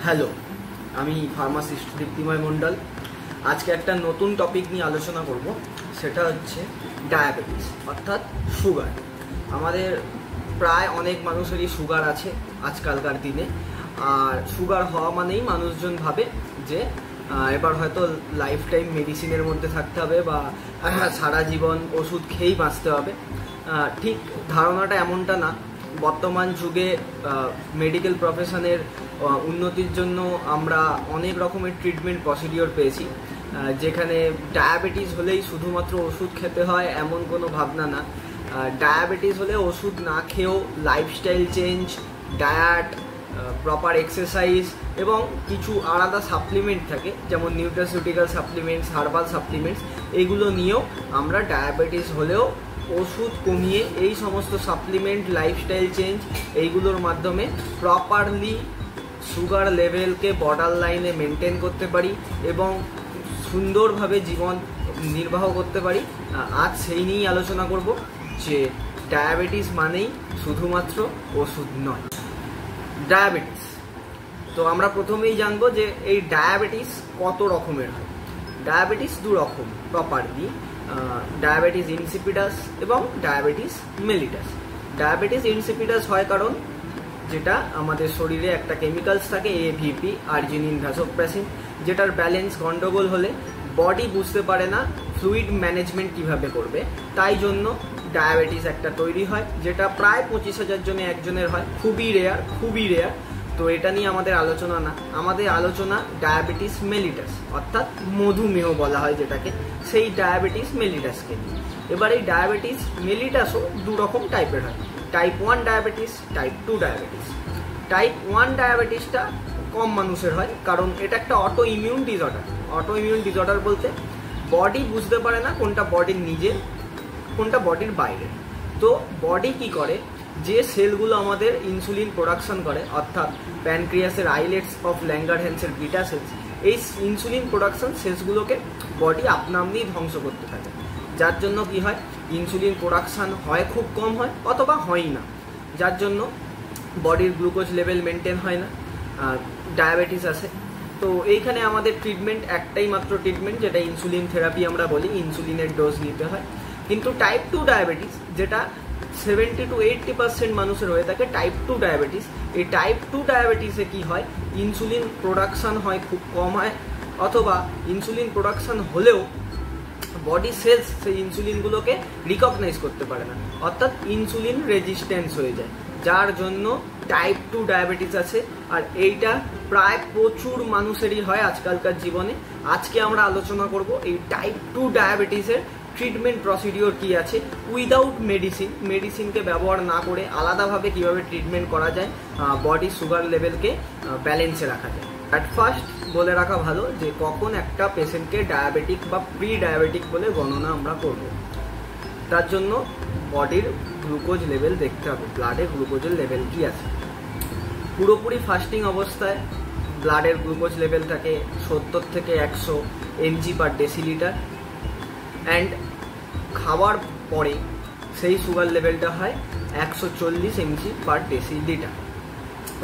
Hello, আমি pharmacist দীপ্তিময় মণ্ডল। আজকে একটা নতুন টপিক নিয়ে আলোচনা করব, সেটা হচ্ছে ডায়াবেটিস অর্থাৎ সুগার। আমাদের প্রায় অনেক মানুষেরই সুগার আছে আজকালকার দিনে। আর সুগার হওয়া মানেই মানুষজন ভাবে যে এবার হয়তো লাইফ টাইম মেডিসিনের মধ্যে থাকতে হবে বা সারা জীবন ওষুধ খেয়েই বাঁচতে হবে। ঠিক ধারণাটা এমনটা না। বর্তমান যুগে মেডিকেল প্রফেশনের উন্নতির জন্য আমরা অনেক রকমের ট্রিটমেন্ট প্রসিডিওর পেয়েছি, যেখানে ডায়াবেটিস হলেই শুধুমাত্র ওষুধ খেতে হয় এমন কোনো ভাবনা না। ডায়াবেটিস হলে ওষুধ না খেয়েও lifestyle change, diet, proper exercise এবং কিছু আলাদা সাপ্লিমেন্ট থাকে, যেমন নিউট্রাসিউটিক্যাল সাপ্লিমেন্টস, হার্বাল সাপ্লিমেন্টস, এইগুলো নিয়েও আমরা ডায়াবেটিস হলেও ওষুধ কমিয়ে এই সমস্ত সাপ্লিমেন্ট, লাইফস্টাইল চেঞ্জ এইগুলোর মাধ্যমে প্রপারলি সুগার লেভেলকে বর্ডার লাইনে মেনটেন করতে পারি এবং সুন্দরভাবে জীবন নির্বাহ করতে পারি। আজ সেই নিয়েই আলোচনা করব যে ডায়াবেটিস মানেই শুধুমাত্র ওষুধ নয়। ডায়াবেটিস, তো আমরা প্রথমেই জানবো যে এই ডায়াবেটিস কত রকমের হয়। ডায়াবেটিস দু রকম প্রপারলি, ডায়াবেটিস ইনসিপিডাস এবং ডায়াবেটিস মেলিটাস। ডায়াবেটিস ইনসিপিডাস হয় কারণ যেটা আমাদের শরীরে একটা কেমিক্যালস থাকে AVP, আর্জিনিন ভ্যাসোপ্রেসিন, যেটার ব্যালেন্স গন্ডগোল হলে বডি বুঝতে পারে না ফ্লুইড ম্যানেজমেন্ট কিভাবে করবে, তাই জন্য ডায়াবেটিস একটা তৈরি হয়, যেটা প্রায় 25,000 জনে একজনের হয়। খুবই রেয়ার। তো এটা নিয়ে আমাদের আলোচনা না, আমাদের আলোচনা ডায়াবেটিস মেলিটাস অর্থাৎ মধুমেহ বলা হয় যেটাকে, সেই ডায়াবেটিস মেলিটাসকে নিয়ে। এবার এই ডায়াবেটিস মেলিটাসও দু রকম টাইপের হয়, type 1 diabetes, type 2 diabetes. Type 1 ডায়াবেটিসটা কম মানুষের হয়, কারণ এটা একটা অটো ইমিউন ডিসঅর্ডার বলতে বডি বুঝতে পারে না কোনটা বডির নিজের, কোনটা বডির বাইরে। তো বডি কি করে, যে সেলগুলো আমাদের ইনসুলিন প্রোডাকশন করে, অর্থাৎ প্যানক্রিয়াসের আইলেটস অফ ল্যাঙ্গারহ্যান্সের বিটা সেলস, এই ইনসুলিন প্রোডাকশন সেলসগুলোকে বডি আপনামনিই ধ্বংস করতে থাকে। যার জন্য কি হয়, ইনসুলিন প্রোডাকশন হয় খুব কম হয় অথবা হয়ই না, যার জন্য বডির গ্লুকোজ লেভেল মেনটেন হয় না, ডায়াবেটিস আসে। তো এইখানে আমাদের ট্রিটমেন্ট একটাই মাত্র ট্রিটমেন্ট, যেটা ইনসুলিন থেরাপি আমরা বলি, ইনসুলিনের ডোজ নিতে হয়। কিন্তু টাইপ 2 ডায়াবেটিস, যেটা 70 to 80% মানুষের হয়ে থাকে টাইপ 2 ডায়াবেটিস, এই টাইপ 2 ডায়াবেটিসে কি হয়, ইনসুলিন প্রোডাকশন হয় খুব কম হয়, অথবা ইনসুলিন প্রোডাকশন হলেও বডি সেলস সেই ইনসুলিনগুলোকে রিকগনাইজ করতে পারে না, অর্থাৎ ইনসুলিন রেজিস্ট্যান্স হয়ে যায়, যার জন্য টাইপ 2 ডায়াবেটিস আছে। আর এইটা প্রায় প্রচুর মানুষেরই হয় আজকালকার জীবনে। আজকে আমরা আলোচনা করব এই টাইপ 2 ডায়াবেটিসের ট্রিটমেন্ট প্রসিডিওর কি আছে, উইদাউট মেডিসিনকে ব্যবহার না করে আলাদাভাবে কিভাবে ট্রিটমেন্ট করা যায়, বডি সুগার লেভেলকে ব্যালেন্সে রাখা যায়। অ্যাট ফার্স্ট বলে রাখা ভালো যে কখন একটা পেশেন্টকে ডায়াবেটিক বা প্রি ডায়াবেটিক বলে গণনা আমরা করব। তার জন্য বডির গ্লুকোজ লেভেল দেখতে হবে, ব্লাডে গ্লুকোজের লেভেল কি আছে। পুরোপুরি ফাস্টিং অবস্থায় ব্লাডের গ্লুকোজ লেভেল থাকে 70 থেকে 100 mg/ডেসিলিটার, অ্যান্ড খাওয়ার পরে সেই সুগার লেভেলটা হয় 140 mg/ডেসিলিটার।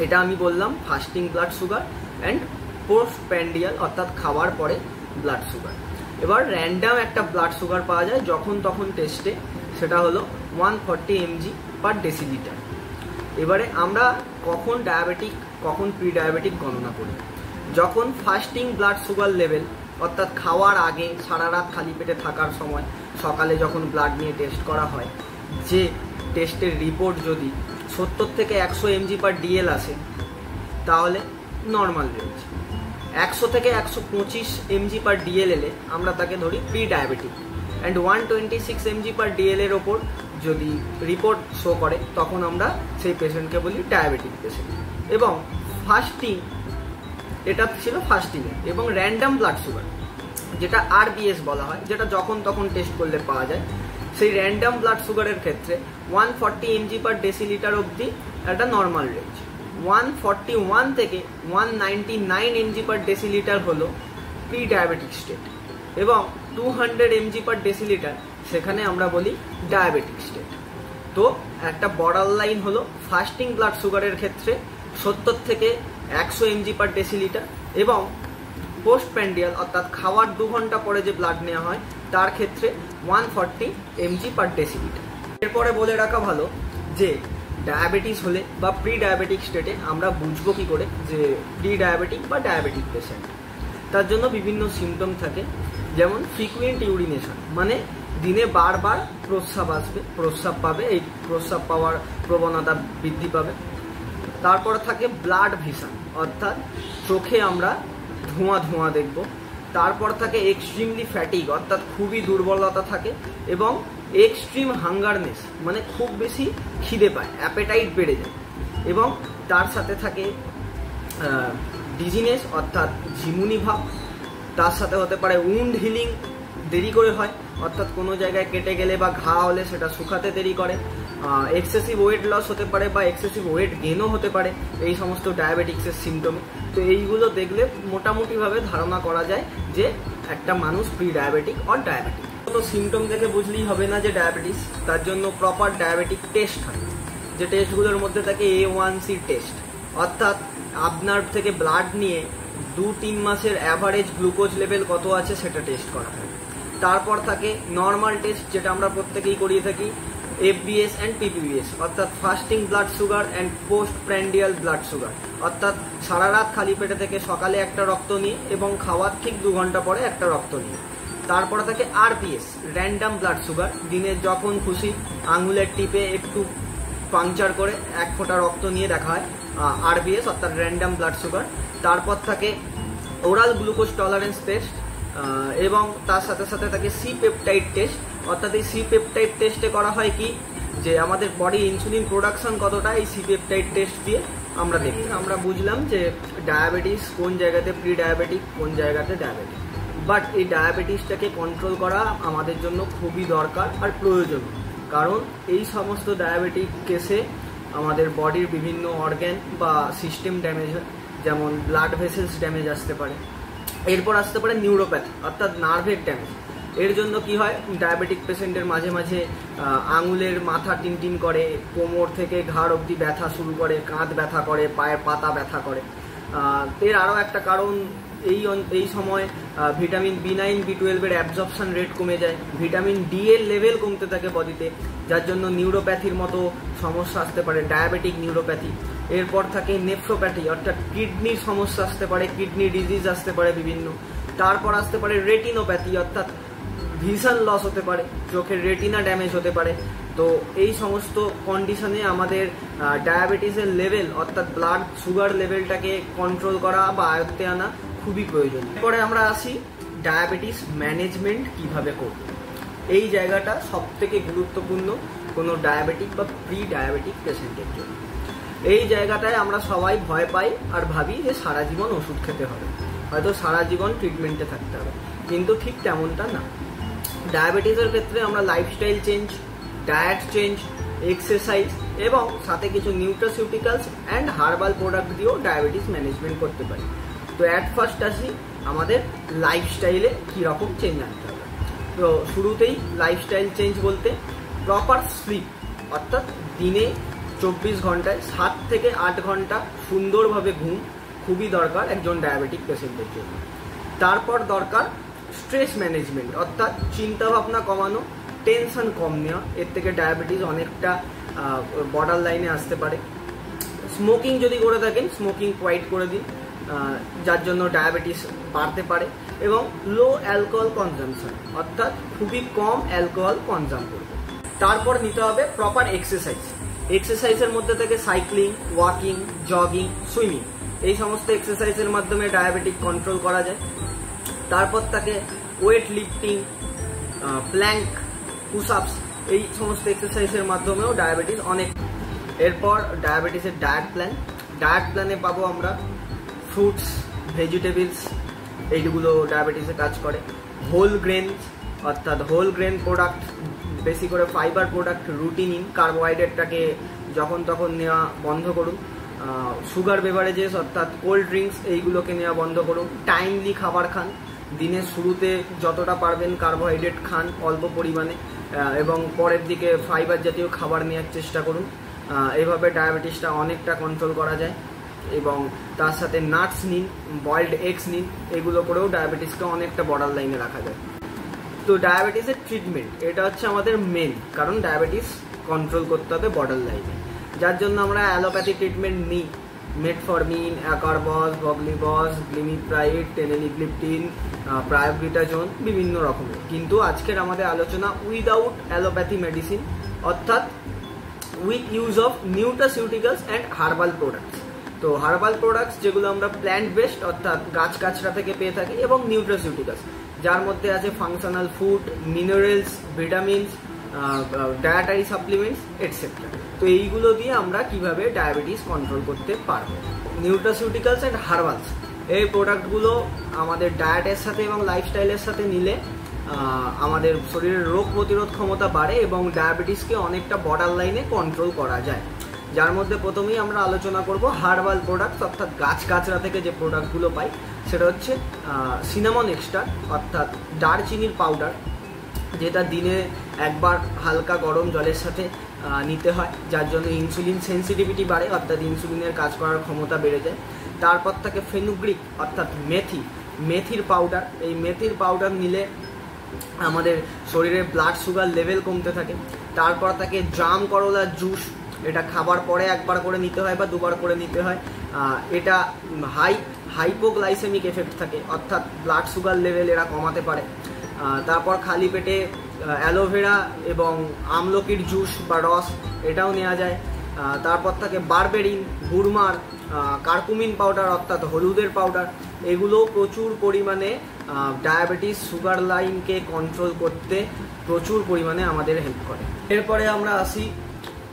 এটা আমি বললাম fasting blood sugar and post prandial অর্থাৎ খাওয়ার পরে ব্লাড সুগার। এবার র্যান্ডাম একটা ব্লাড সুগার পাওয়া যায় যখন তখন টেস্টে, সেটা হলো 140 mg/ডেসিলিটার। এবারে আমরা কখন ডায়াবেটিক কখন প্রি ডায়াবেটিক গণনা করি, যখন ফাস্টিং ব্লাড সুগার লেভেল অর্থাৎ খাওয়ার আগে সারা রাত খালি পেটে থাকার সময় সকালে যখন ব্লাড নিয়ে টেস্ট করা হয়, যে টেস্টের রিপোর্ট যদি 70 থেকে 100 mg/dl আসে তাহলে নর্মাল রেঞ্জ, 100 থেকে 125 mg/dl এলে আমরা তাকে ধরি প্রি ডায়াবেটিক, অ্যান্ড 126 mg/dl এর ওপর যদি রিপোর্ট শো করে তখন আমরা সেই পেশেন্টকে বলি ডায়াবেটিক পেশেন্ট। এবং ফাস্টিং, এটা ছিল ফাস্টিংয়ে। এবং র্যান্ডাম ব্লাড সুগার, যেটা RBS বলা হয়, যেটা যখন তখন টেস্ট করলে পাওয়া যায়, সেই র্যান্ডাম ব্লাড সুগারের ক্ষেত্রে 140 mg/ডেসিলিটার অবধি একটা নর্মাল রেঞ্জ, 141 থেকে 199 mg/ডেসিলিটার হলো প্রি ডায়াবেটিক স্টেট, এবং 200 mg/ডেসিলিটার সেখানে আমরা বলি ডায়াবেটিক স্টেট। তো একটা বর্ডার লাইন হলো ফাস্টিং ব্লাড সুগারের ক্ষেত্রে 70 থেকে 100 mg পার ডেসিলিটার, এবং পোস্ট প্র্যান্ডিয়াল অর্থাৎ খাওয়ার 2 ঘন্টা পরে যে ব্লাড নেওয়া হয় তার ক্ষেত্রে 140 mg পার ডেসিলিটার। এরপরে বলে রাখা ভালো যে ডায়াবেটিস হলে বা প্রি ডায়াবেটিক স্টেটে আমরা বুঝবো কি করে যে প্রি ডায়াবেটিক বা ডায়াবেটিক পেশেন্ট। তার জন্য বিভিন্ন সিমটম থাকে, যেমন ফ্রিকুয়েন্ট ইউরিনেশন, মানে দিনে বারবার প্রস্রাব পাবে, এই প্রস্রাব পাওয়ার প্রবণতা বৃদ্ধি পাবে। তারপর থাকে ব্লাড ভিশন, অর্থাৎ চোখে আমরা ধোঁয়া ধোঁয়া দেখব। তারপর থাকে এক্সট্রিমলি ফ্যাটিক, অর্থাৎ খুবই দুর্বলতা থাকে, এবং এক্সট্রিম হাঙ্গারনেস, মানে খুব বেশি খিদে পায়, অ্যাপেটাইট বেড়ে যায়। এবং তার সাথে থাকে ডিজিনেস, অর্থাৎ ঝিমুনি ভাব। তার সাথে হতে পারে উন্ড হিলিং দেরি করে হয়, অর্থাৎ কোনো জায়গায় কেটে গেলে বা ঘা হলে সেটা শুকাতে দেরি করে। এক্সেসিভ ওয়েট লস হতে পারে বা এক্সেসিভ ওয়েট গেনও হতে পারে এই সমস্ত ডায়াবেটিক্সের সিমটমে। তো এইগুলো দেখলে মোটামুটিভাবে ধারণা করা যায় যে একটা মানুষ প্রি ডায়াবেটিক অর ডায়াবেটিক। তো সিমটম দেখে বুঝলেই হবে না যে ডায়াবেটিস, তার জন্য প্রপার ডায়াবেটিক টেস্ট হয়, যে টেস্টগুলোর মধ্যে থাকে A1C টেস্ট, অর্থাৎ আপনার থেকে ব্লাড নিয়ে 2-3 মাসের অ্যাভারেজ গ্লুকোজ লেভেল কত আছে সেটা টেস্ট করা হয়। তারপর থাকে নর্মাল টেস্ট, যেটা আমরা প্রত্যেকেই করিয়ে থাকি, FBS অ্যান্ড PPBS, অর্থাৎ fasting blood sugar and post prandial blood sugar, অর্থাৎ সারা রাত খালি পেটে থেকে সকালে একটা রক্ত নিয়ে এবং খাওয়ার ঠিক 2 ঘন্টা পরে একটা রক্ত নিয়ে। তারপরে থাকে RPS, র্যান্ডাম ব্লাড সুগার, দিনে যখন খুশি আঙুলের টিপে একটু পাংচার করে 1 ফোঁটা রক্ত নিয়ে দেখা হয়, RPS অর্থাৎ র্যান্ডাম ব্লাড সুগার। তারপর থাকে ওরাল গ্লুকোজ টলারেন্স টেস্ট, এবং তার সাথে সাথে থাকে সি পেপটাইড টেস্ট, অর্থাৎ এই সি পেপটাইড টেস্টে করা হয় কি যে আমাদের বডি ইনসুলিন প্রোডাকশন কতটা এই সি পেপটাইড টেস্ট দিয়ে আমরা দেখি। আমরা বুঝলাম যে ডায়াবেটিস কোন জায়গাতে প্রি ডায়াবেটিক, কোন জায়গাতে ডায়াবেটিক। বাট এই ডায়াবেটিসটাকে কন্ট্রোল করা আমাদের জন্য খুবই দরকার আর প্রয়োজন, কারণ এই সমস্ত ডায়াবেটিক কেসে আমাদের বডির বিভিন্ন অর্গ্যান বা সিস্টেম ড্যামেজ হয়, যেমন ব্লাড ভেসেলস ড্যামেজ আসতে পারে। এরপর আসতে পারে নিউরোপ্যাথি, অর্থাৎ নার্ভের ড্যামেজ। এর জন্য কি হয়, ডায়াবেটিক পেশেন্টের মাঝে মাঝে আঙুলের মাথা টিনটিন করে, কোমর থেকে ঘাড় অবধি ব্যথা শুরু করে, কাঁধ ব্যথা করে, পায়ের পাতা ব্যথা করে। এর আরও একটা কারণ, এই সময় ভিটামিন B9 B12 এর অ্যাবজর্পশন রেট কমে যায়, ভিটামিন ডি এর লেভেল কমতে থাকে বডিতে, যার জন্য নিউরোপ্যাথির মতো সমস্যা আসতে পারে, ডায়াবেটিক নিউরোপ্যাথি। এরপর থাকে নেফ্রোপ্যাথি, অর্থাৎ কিডনির সমস্যা আসতে পারে, কিডনি ডিজিজ আসতে পারে বিভিন্ন। তারপর আসতে পারে রেটিনোপ্যাথি, অর্থাৎ ভিশন লস হতে পারে, চোখের রেটিনা ড্যামেজ হতে পারে। তো এই সমস্ত কন্ডিশনে আমাদের ডায়াবেটিসের লেভেল অর্থাৎ ব্লাড সুগার লেভেলটাকে কন্ট্রোল করা বা আয়ত্তে আনা খুবই প্রয়োজন। এরপরে আমরা আসি ডায়াবেটিস ম্যানেজমেন্ট কিভাবে করব। এই জায়গাটা সব থেকে গুরুত্বপূর্ণ কোনো ডায়াবেটিক বা প্রি ডায়াবেটিক পেশেন্টের জন্য। এই জায়গাটায় আমরা সবাই ভয় পাই আর ভাবি যে সারা জীবন ওষুধ খেতে হবে, হয়তো সারা জীবন ট্রিটমেন্টে থাকতে হবে, কিন্তু ঠিক তেমনটা না। ডায়াবেটিসের ক্ষেত্রে আমরা lifestyle change, diet change, exercise এবং সাথে কিছু নিউট্রাসিউটিক্যালস অ্যান্ড হার্বাল প্রোডাক্ট দিয়েও ডায়াবেটিস ম্যানেজমেন্ট করতে পারি। তো অ্যাট ফার্স্ট আসি আমাদের লাইফস্টাইলে কীরকম চেঞ্জ আনতে হবে। তো শুরুতেই লাইফস্টাইল চেঞ্জ বলতে প্রপার স্লিপ, অর্থাৎ দিনে 24 ঘন্টায় 7 থেকে 8 ঘন্টা সুন্দরভাবে ঘুম খুবই দরকার একজন ডায়াবেটিক পেশেন্টের জন্য। তারপর দরকার স্ট্রেস ম্যানেজমেন্ট, অর্থাৎ চিন্তাভাবনা কমানো, টেনশন কম নেওয়া, এর থেকে ডায়াবেটিস অনেকটা বর্ডার লাইনে আসতে পারে। স্মোকিং যদি করে থাকেন স্মোকিং কোয়াইট করে দিন, যার জন্য ডায়াবেটিস বাড়তে পারে। এবং লো অ্যালকোহল কনজামশন, অর্থাৎ খুবই কম অ্যালকোহল কনজাম করবে। তারপর নিতে হবে প্রপার এক্সারসাইজ। এক্সারসাইজের মধ্যে থেকে সাইক্লিং, ওয়াকিং, জগিং, সুইমিং, এই সমস্ত এক্সারসাইজের মাধ্যমে ডায়াবেটিক কন্ট্রোল করা যায়। তারপর থাকে ওয়েট লিফটিং, প্ল্যাঙ্ক, পুশআপস, এই সমস্ত এক্সারসাইজের মাধ্যমেও ডায়াবেটিস অনেক। এরপর ডায়াবেটিসের ডায়েট প্ল্যানে পাবো আমরা ফ্রুটস, ভেজিটেবলস, এইগুলো ডায়াবেটিসে কাজ করে। হোল গ্রেনস, অর্থাৎ হোল গ্রেন প্রোডাক্ট, বেশি করে ফাইবার প্রোডাক্ট রুটিন ইন, কার্বোহাইড্রেটটাকে যখন তখন নেওয়া বন্ধ করুন। সুগার বেভারেজেস অর্থাৎ কোল্ড ড্রিঙ্কস এইগুলোকে নেওয়া বন্ধ করুন। টাইমলি খাবার খান, দিনের শুরুতে যতটা পারবেন কার্বোহাইড্রেট খান অল্প পরিমাণে, এবং পরের দিকে ফাইবার জাতীয় খাবার নেওয়ার চেষ্টা করুন। এভাবে ডায়াবেটিসটা অনেকটা কন্ট্রোল করা যায়। এবং তার সাথে নাটস নিন, বয়েলড এগস নিন, এগুলো করেও ডায়াবেটিসকে অনেকটা বর্ডার লাইনে রাখা যায়। তো ডায়াবেটিসের ট্রিটমেন্ট এটা হচ্ছে আমাদের মেন, কারণ ডায়াবেটিস কন্ট্রোল করতে হবে বর্ডার লাইনে, যার জন্য আমরা অ্যালোপ্যাথি ট্রিটমেন্ট নিই, মেটফরমিন, অ্যাকারবস, ভগলিবস, গ্লিমিপ্রাইড, টেনেলিগ্লিপটিন, প্রায়োগ্লিটাজোন, বিভিন্ন রকমের। কিন্তু আজকের আমাদের আলোচনা উইদাউট অ্যালোপ্যাথি মেডিসিন, অর্থাৎ with use of nutraceuticals and herbal products. তো হার্বাল প্রোডাক্টস যেগুলো আমরা প্ল্যান্ট বেসড অর্থাৎ গাছগাছড়া থেকে পেয়ে থাকি, এবং নিউট্রাসিউটিক্যালস যার মধ্যে আছে functional food, minerals, vitamins, dietary supplements etcetera. তো এইগুলো দিয়ে আমরা কিভাবে ডায়াবেটিস কন্ট্রোল করতে পারবো। নিউট্রাসিউটিক্যালস অ্যান্ড হার্বালস এই প্রোডাক্টগুলো আমাদের ডায়েটের সাথে এবং লাইফস্টাইলের সাথে নিলে আমাদের শরীরের রোগ প্রতিরোধ ক্ষমতা বাড়ে এবং ডায়াবেটিসকে অনেকটা বর্ডার লাইনে কন্ট্রোল করা যায়। যার মধ্যে প্রথমেই আমরা আলোচনা করব হার্বাল প্রোডাক্ট, অর্থাৎ গাছগাছড়া থেকে যে প্রোডাক্টগুলো পাই। সেটা হচ্ছে সিনামন এক্সট্রাক্ট, অর্থাৎ দারচিনির পাউডার, যেটা দিনে একবার হালকা গরম জলের সাথে নিতে হয়, যার জন্য ইনসুলিন সেন্সিটিভিটি বাড়ে, অর্থাৎ ইনসুলিনের কাজ করার ক্ষমতা বেড়ে যায়। তারপর থাকে ফেনুগ্রিক, অর্থাৎ মেথির পাউডার। এই মেথির পাউডার নিলে আমাদের শরীরে ব্লাড সুগার লেভেল কমতে থাকে। তারপর থাকে জাম করলা জুস, এটা খাবার পরে একবার করে নিতে হয় বা দুবার করে নিতে হয়। এটা হাইপোগ্লাইসেমিক এফেক্ট থাকে, অর্থাৎ ব্লাড সুগার লেভেল এরা কমাতে পারে। তারপর খালি পেটে অ্যালোভেরা এবং আমলকির জুস বা রস, এটাও নেওয়া যায়। তারপর থাকে বারবেরিন, গুড়মার, কার্কুমিন পাউডার অর্থাৎ হলুদের পাউডার, এগুলো প্রচুর পরিমাণে ডায়াবেটিস সুগার লাইনকে কন্ট্রোল করতে প্রচুর পরিমাণে আমাদের হেল্প করে। এরপরে আমরা আসি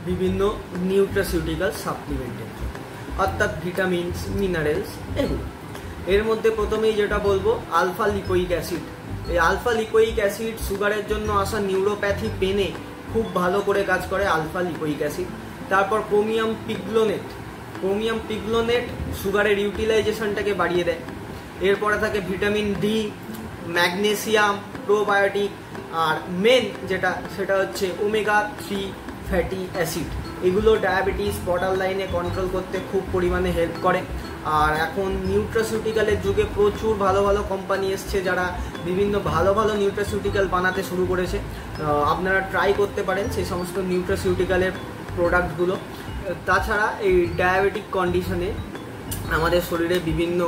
বিভিন্ন নিউট্রাসিউটিক্যাল সাপ্লিমেন্টের, অর্থাৎ ভিটামিনস, মিনারেলস, এগুলো। এর মধ্যে প্রথমেই যেটা বলবো আলফা লিপোইক অ্যাসিড। এই আলফা লিপোইক অ্যাসিড সুগারের জন্য আসা নিউরোপ্যাথি পেনে খুব ভালো করে কাজ করে আলফা লিপোইক অ্যাসিড। তারপর ক্রোমিয়াম পিগলোনেট সুগারের ইউটিলাইজেশনটাকে বাড়িয়ে দেয়। এরপরে থাকে ভিটামিন ডি, ম্যাগনেসিয়াম, প্রোবায়োটিক, আর মেন সেটা হচ্ছে ওমেগা 3 ফ্যাটি অ্যাসিড। এগুলো ডায়াবেটিস বর্ডার লাইনে কন্ট্রোল করতে খুব পরিমাণে হেল্প করে। আর এখন নিউট্রাসিউটিক্যালের যুগে প্রচুর ভালো ভালো কোম্পানি এসছে যারা বিভিন্ন ভালো ভালো নিউট্রাসিউটিক্যাল বানাতে শুরু করেছে। আপনারা ট্রাই করতে পারেন সেই সমস্ত নিউট্রাসিউটিক্যালের প্রোডাক্টগুলো। তাছাড়া এই ডায়াবেটিক কন্ডিশনে আমাদের শরীরে বিভিন্ন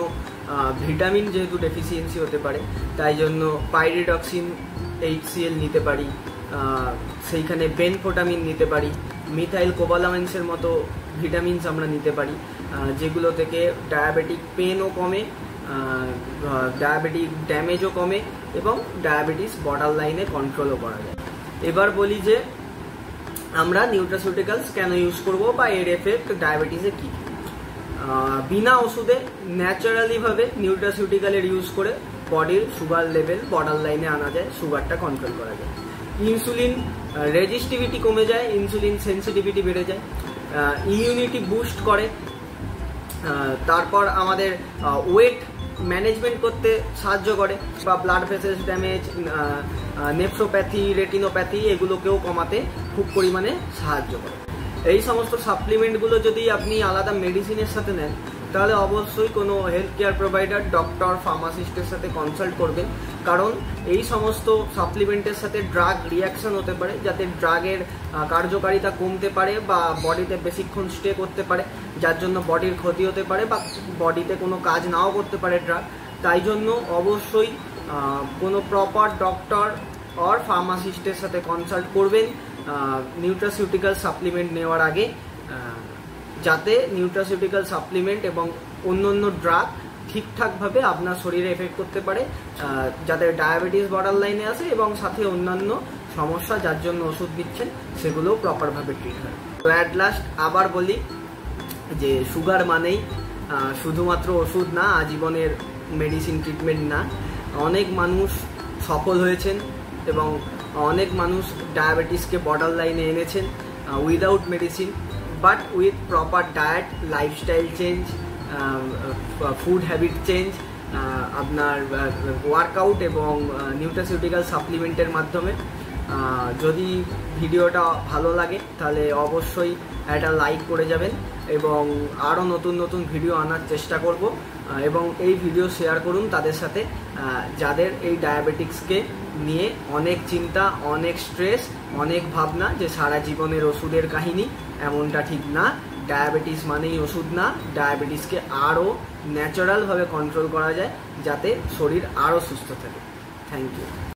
ভিটামিন যেহেতু ডেফিসিয়েন্সি হতে পারে, তাই জন্য পাইরিডক্সিন HCl নিতে পারি, সেইখানে বেনফোটামিন নিতে পারি, মিথাইল কোবালামেন্সের মতো ভিটামিনস আমরা নিতে পারি, যেগুলো থেকে ডায়াবেটিক পেনও কমে, ডায়াবেটিক ড্যামেজও কমে এবং ডায়াবেটিস বর্ডার লাইনে কন্ট্রোলও করা যায়। এবার বলি যে আমরা নিউট্রাসিউটিক্যালস কেন ইউজ করব বা এর এফেক্ট ডায়াবেটিসে কী। বিনা ওষুধে ন্যাচারালিভাবে নিউট্রাসিউটিক্যালের ইউজ করে বডির সুগার লেভেল বর্ডার লাইনে আনা যায়, সুগারটা কন্ট্রোল করা যায়। ইনসুলিন রেজিস্টিভিটি কমে যায়, ইনসুলিন সেন্সিটিভিটি বেড়ে যায়, ইমিউনিটি বুস্ট করে। তারপর আমাদের ওয়েট ম্যানেজমেন্ট করতে সাহায্য করে, বা blood vessels damage, nephropathy, retinopathy, এগুলোকেও কমাতে খুব পরিমাণে সাহায্য করে। এই সমস্ত সাপ্লিমেন্টগুলো যদি আপনি আলাদা মেডিসিনের সাথে নেন, তাহলে অবশ্যই কোনো হেলথ কেয়ার প্রোভাইডার, ডক্টর, ফার্মাসিস্টের সাথে কনসাল্ট করবেন, কারণ এই সমস্ত সাপ্লিমেন্টের সাথে ড্রাগ রিয়াকশন হতে পারে, যাতে ড্রাগের কার্যকারিতা কমতে পারে বা বডিতে বেশিক্ষণ স্টে করতে পারে, যার জন্য বডির ক্ষতি হতে পারে বা বডিতে কোনো কাজ নাও করতে পারে ড্রাগ। তাই জন্য অবশ্যই কোনো প্রপার ডক্টর অর ফার্মাসিস্টের সাথে কনসাল্ট করবেন নিউট্রাসিউটিক্যাল সাপ্লিমেন্ট নেওয়ার আগে, যাতে নিউট্রাসিউটিক্যাল সাপ্লিমেন্ট এবং অন্য ড্রাগ ঠিকঠাকভাবে আপনার শরীরে এফেক্ট করতে পারে, যাতে ডায়াবেটিস বর্ডার লাইনে আসে এবং সাথে অন্যান্য সমস্যা যার জন্য ওষুধ দিচ্ছেন সেগুলোও প্রপারভাবে ট্রিট হয়। তো অ্যাট লাস্ট আবার বলি যে সুগার মানেই শুধুমাত্র ওষুধ না, আজীবনের মেডিসিন ট্রিটমেন্ট না। অনেক মানুষ সফল হয়েছেন এবং অনেক মানুষ ডায়াবেটিসকে বর্ডার লাইনে এনেছেন without medicine, but with proper diet, lifestyle change, food habit change, আপনার ওয়ার্কআউট এবং নিউট্রাসিউটিক্যাল সাপ্লিমেন্টের মাধ্যমে। যদি ভিডিওটা ভালো লাগে তাহলে অবশ্যই একটা লাইক করে যাবেন এবং আরও নতুন নতুন ভিডিও আনার চেষ্টা করব এবং এই ভিডিও শেয়ার করুন তাদের সাথে যাদের এই ডায়াবেটিক্সকে নিয়ে অনেক চিন্তা, অনেক স্ট্রেস, অনেক ভাবনা যে সারা জীবনের ওষুধের কাহিনী। এমনটা ঠিক না। ডায়াবেটিস মানেই ওষুধ না, ডায়াবেটিসকে আরও ন্যাচারালভাবে কন্ট্রোল করা যায় যাতে শরীর আরও সুস্থ থাকে। Thank you.